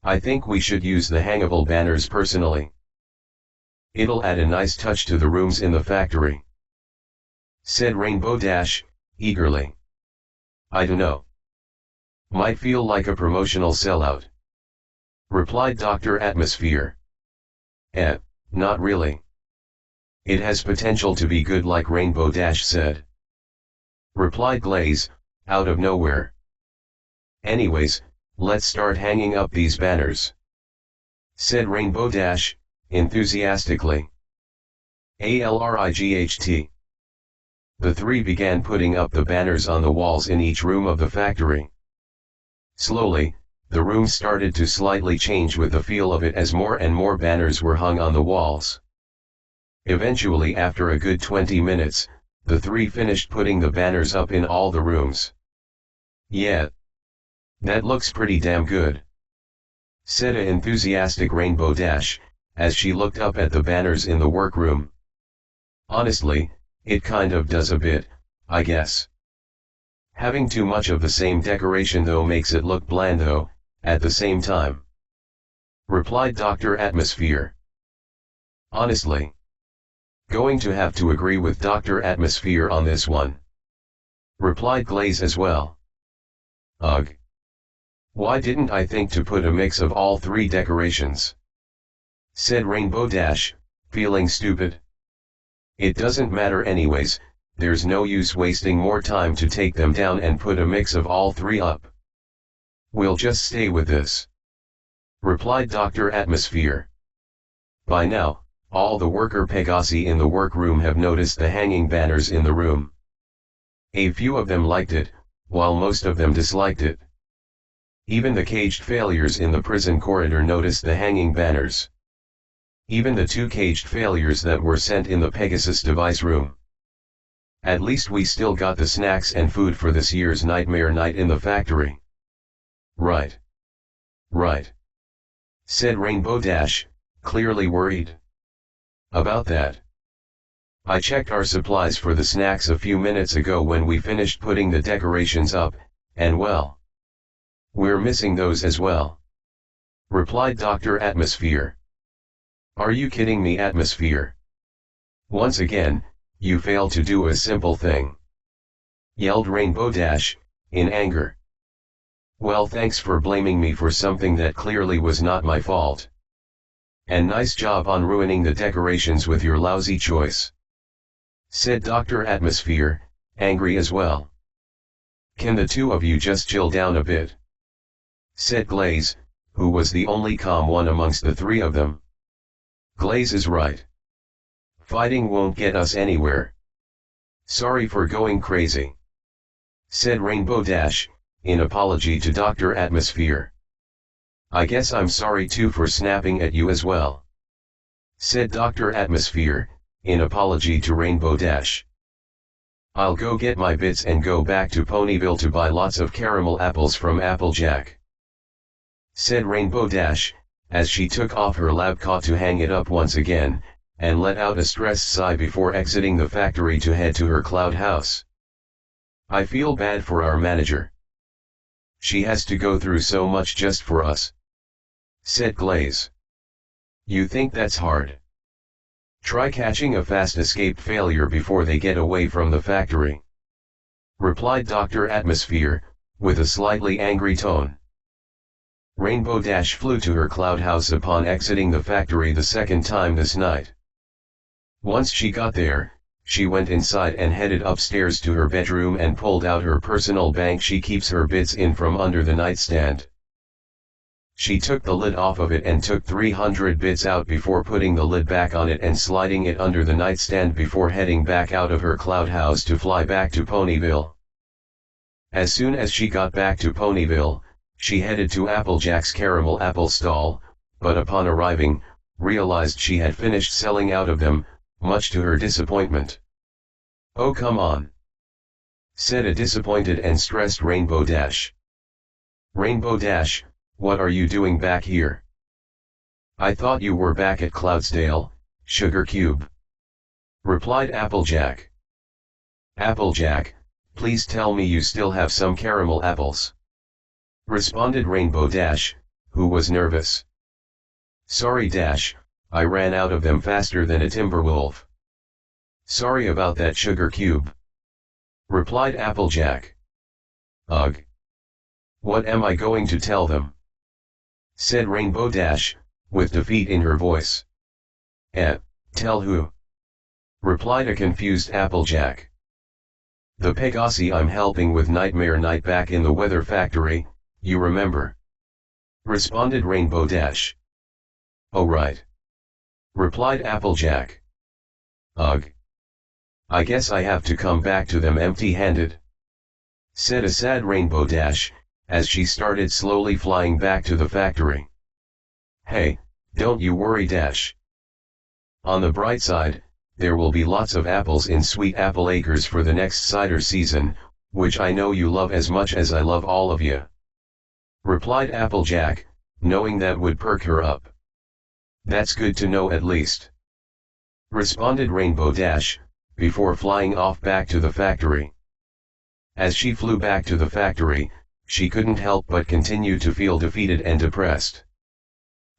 I think we should use the hangable banners personally. It'll add a nice touch to the rooms in the factory," said Rainbow Dash, eagerly. "I dunno. Might feel like a promotional sellout," replied Dr. Atmosphere. Not really. It has potential to be good, like Rainbow Dash said," replied Glaze, out of nowhere. "Anyways, let's start hanging up these banners," said Rainbow Dash, enthusiastically. ALRIGHT. The three began putting up the banners on the walls in each room of the factory. Slowly, the room started to slightly change with the feel of it as more and more banners were hung on the walls. Eventually, after a good 20 minutes, the three finished putting the banners up in all the rooms. "Yeah. That looks pretty damn good," said a enthusiastic Rainbow Dash, as she looked up at the banners in the workroom. "Honestly, it kind of does a bit, I guess. Having too much of the same decoration though makes it look bland though, at the same time," replied Dr. Atmosphere. "Honestly, going to have to agree with Dr. Atmosphere on this one," replied Glaze as well. "Ugh. Why didn't I think to put a mix of all three decorations?" said Rainbow Dash, feeling stupid. "It doesn't matter anyways, there's no use wasting more time to take them down and put a mix of all three up. We'll just stay with this," replied Dr. Atmosphere. By now, all the worker Pegasi in the workroom have noticed the hanging banners in the room. A few of them liked it, while most of them disliked it. Even the caged failures in the prison corridor noticed the hanging banners. Even the 2 caged failures that were sent in the Pegasus device room. "At least we still got the snacks and food for this year's nightmare night in the factory." Right, said Rainbow Dash, clearly worried. "About that. I checked our supplies for the snacks a few minutes ago when we finished putting the decorations up, and well, we're missing those as well," replied Dr. Atmosphere. "Are you kidding me, Atmosphere? Once again, you failed to do a simple thing," yelled Rainbow Dash, in anger. "Well, thanks for blaming me for something that clearly was not my fault. And nice job on ruining the decorations with your lousy choice," said Dr. Atmosphere, angry as well. "Can the two of you just chill down a bit?" said Glaze, who was the only calm one amongst the three of them. "Glaze is right. Fighting won't get us anywhere. Sorry for going crazy," said Rainbow Dash, in apology to Dr. Atmosphere. "I guess I'm sorry too for snapping at you as well," said Dr. Atmosphere, in apology to Rainbow Dash. "I'll go get my bits and go back to Ponyville to buy lots of caramel apples from Applejack," said Rainbow Dash, as she took off her lab coat to hang it up once again, and let out a stressed sigh before exiting the factory to head to her cloud house. "I feel bad for our manager. She has to go through so much just for us," said Glaze. "You think that's hard? Try catching a fast escape failure before they get away from the factory," replied Dr. Atmosphere, with a slightly angry tone. Rainbow Dash flew to her cloud house upon exiting the factory the second time this night. Once she got there, she went inside and headed upstairs to her bedroom and pulled out her personal bank she keeps her bits in from under the nightstand. She took the lid off of it and took 300 bits out before putting the lid back on it and sliding it under the nightstand before heading back out of her cloud house to fly back to Ponyville. As soon as she got back to Ponyville, she headed to Applejack's caramel apple stall, but upon arriving, realized she had finished selling out of them, much to her disappointment. "Oh, come on," said a disappointed and stressed Rainbow Dash. "Rainbow Dash, what are you doing back here? I thought you were back at Cloudsdale, Sugar Cube," replied Applejack. "Applejack, please tell me you still have some caramel apples," responded Rainbow Dash, who was nervous. Sorry Dash, I ran out of them faster than a Timberwolf. Sorry about that sugar cube, replied Applejack. Ugh. What am I going to tell them? Said Rainbow Dash, with defeat in her voice. Tell who? Replied a confused Applejack. The Pegasus I'm helping with Nightmare Night back in the weather factory, you remember? Responded Rainbow Dash. Oh right. Replied Applejack. Ugh. I guess I have to come back to them empty-handed. Said a sad Rainbow Dash, as she started slowly flying back to the factory. Hey, don't you worry Dash. On the bright side, there will be lots of apples in Sweet Apple Acres for the next cider season, which I know you love as much as I love all of you. Replied Applejack, knowing that would perk her up. That's good to know at least. Responded Rainbow Dash, before flying off back to the factory. As she flew back to the factory, she couldn't help but continue to feel defeated and depressed.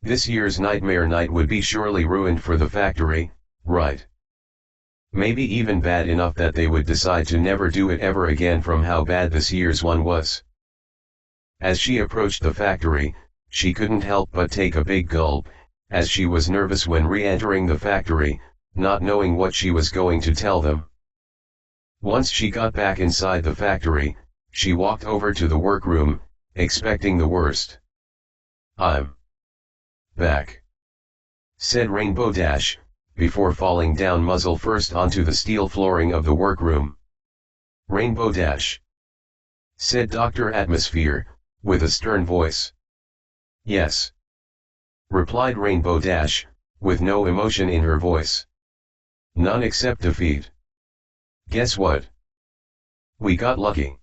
This year's Nightmare Night would be surely ruined for the factory, right? Maybe even bad enough that they would decide to never do it ever again from how bad this year's one was. As she approached the factory, she couldn't help but take a big gulp, as she was nervous when re-entering the factory, not knowing what she was going to tell them. Once she got back inside the factory, she walked over to the workroom, expecting the worst. I'm back, said Rainbow Dash, before falling down muzzle first onto the steel flooring of the workroom. Rainbow Dash, said Dr. Atmosphere, with a stern voice. Yes, replied Rainbow Dash, with no emotion in her voice. None except defeat. Guess what? We got lucky.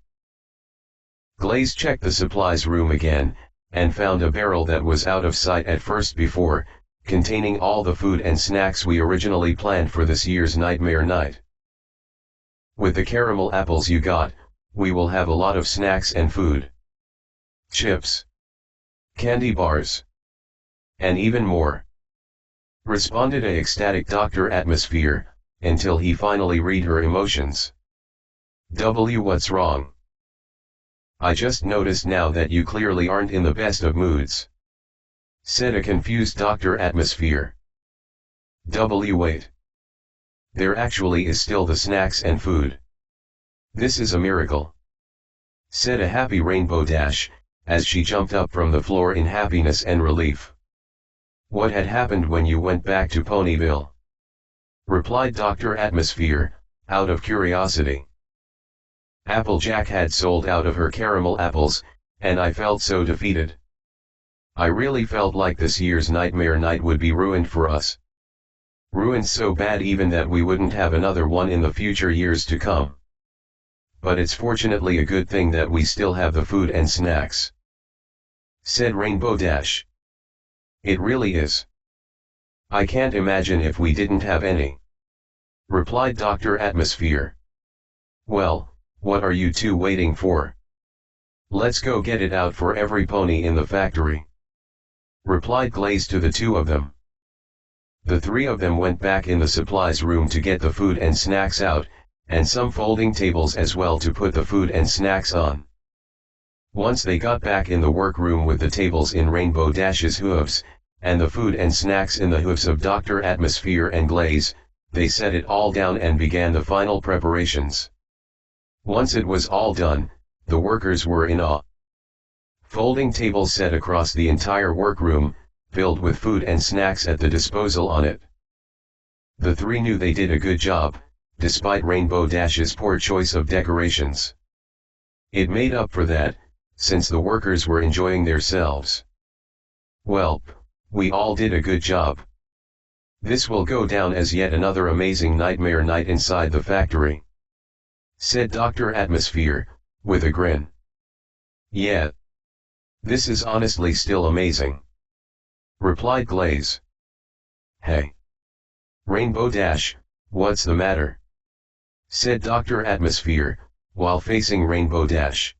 Glaze checked the supplies room again, and found a barrel that was out of sight at first before, containing all the food and snacks we originally planned for this year's Nightmare Night. With the caramel apples you got, we will have a lot of snacks and food. Chips, candy bars, and even more. Responded a ecstatic Dr. Atmosphere, until he finally read her emotions. What's wrong? I just noticed now that you clearly aren't in the best of moods, said a confused Dr. Atmosphere. Wait. There actually is still the snacks and food. This is a miracle, said a happy Rainbow Dash, as she jumped up from the floor in happiness and relief. What had happened when you went back to Ponyville? Replied Dr. Atmosphere, out of curiosity. Applejack had sold out of her caramel apples, and I felt so defeated. I really felt like this year's Nightmare Night would be ruined for us. Ruined so bad even that we wouldn't have another one in the future years to come. But it's fortunately a good thing that we still have the food and snacks, said Rainbow Dash. It really is. I can't imagine if we didn't have any, replied Dr. Atmosphere. Well, what are you two waiting for? Let's go get it out for every pony in the factory, replied Glaze to the two of them. The three of them went back in the supplies room to get the food and snacks out, and some folding tables as well to put the food and snacks on. Once they got back in the workroom with the tables in Rainbow Dash's hooves, and the food and snacks in the hooves of Dr. Atmosphere and Glaze, they set it all down and began the final preparations. Once it was all done, the workers were in awe. Folding tables set across the entire workroom, filled with food and snacks at the disposal on it. The three knew they did a good job, despite Rainbow Dash's poor choice of decorations. It made up for that, since the workers were enjoying themselves. Welp, we all did a good job. This will go down as yet another amazing Nightmare Night inside the factory, said Dr. Atmosphere, with a grin. Yeah. This is honestly still amazing, replied Glaze. Hey, Rainbow Dash, what's the matter? Said Dr. Atmosphere, while facing Rainbow Dash.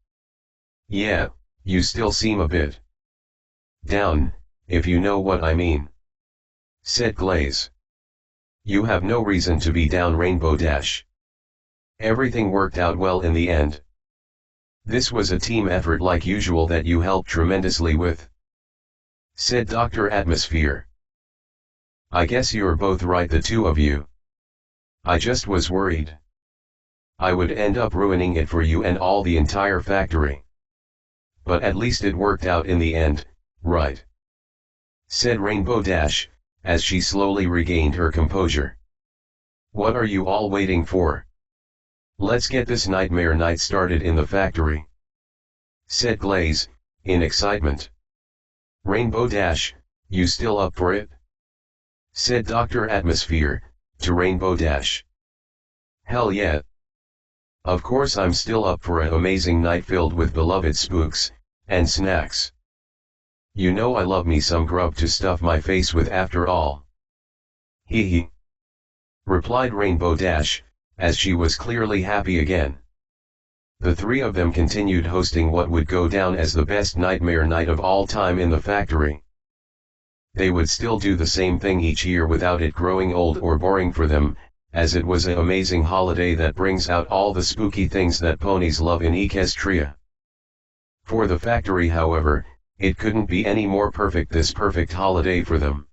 Yeah, you still seem a bit Down, if you know what I mean, said Glaze. You have no reason to be down, Rainbow Dash. Everything worked out well in the end. This was a team effort like usual that you helped tremendously with, said Dr. Atmosphere. I guess you're both right, the two of you. I just was worried I would end up ruining it for you and all the entire factory. But at least it worked out in the end, right? Said Rainbow Dash, as she slowly regained her composure. What are you all waiting for? Let's get this nightmare night started in the factory, said Glaze, in excitement. Rainbow Dash, you still up for it? Said Dr. Atmosphere, to Rainbow Dash. Hell yeah. Of course I'm still up for an amazing night filled with beloved spooks, and snacks. You know I love me some grub to stuff my face with after all. Hee hee. Replied Rainbow Dash, as she was clearly happy again. The three of them continued hosting what would go down as the best nightmare night of all time in the factory. They would still do the same thing each year without it growing old or boring for them, as it was an amazing holiday that brings out all the spooky things that ponies love in Equestria. For the factory, however, it couldn't be any more perfect, this perfect holiday for them.